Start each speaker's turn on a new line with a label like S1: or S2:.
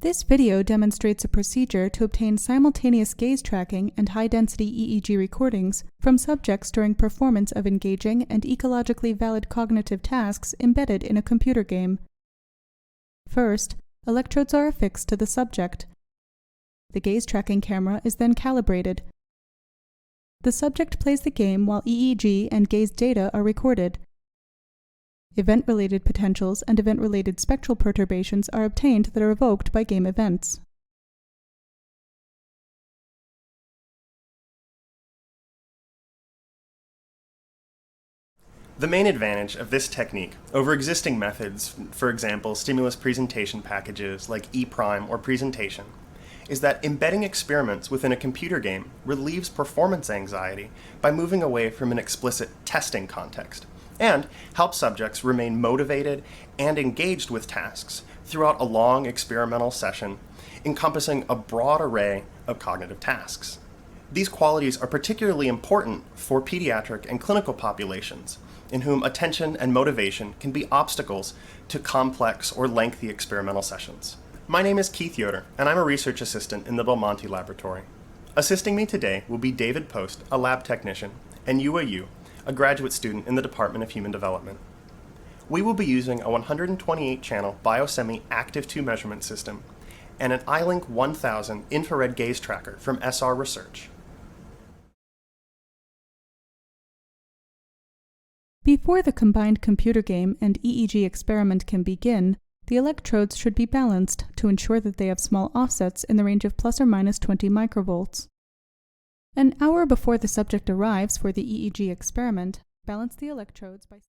S1: This video demonstrates a procedure to obtain simultaneous gaze tracking and high-density EEG recordings from subjects during performance of engaging and ecologically valid cognitive tasks embedded in a computer game. First, electrodes are affixed to the subject. The gaze tracking camera is then calibrated. The subject plays the game while EEG and gaze data are recorded. Event-related potentials and event-related spectral perturbations are obtained that are evoked by game events.
S2: The main advantage of this technique over existing methods, for example, stimulus presentation packages like ePrime or Presentation, is that embedding experiments within a computer game relieves performance anxiety by moving away from an explicit testing context, and help subjects remain motivated and engaged with tasks throughout a long experimental session encompassing a broad array of cognitive tasks. These qualities are particularly important for pediatric and clinical populations in whom attention and motivation can be obstacles to complex or lengthy experimental sessions. My name is Keith Yoder, and I'm a research assistant in the Belmonte laboratory. Assisting me today will be David Post, a lab technician, and Yua Yu, a graduate student in the Department of Human Development. We will be using a 128-channel Biosemi Active 2 measurement system and an iLink 1000 infrared gaze tracker from SR Research.
S1: Before the combined computer game and EEG experiment can begin, the electrodes should be balanced to ensure that they have small offsets in the range of plus or minus 20 microvolts. An hour before the subject arrives for the EEG experiment, balance the electrodes by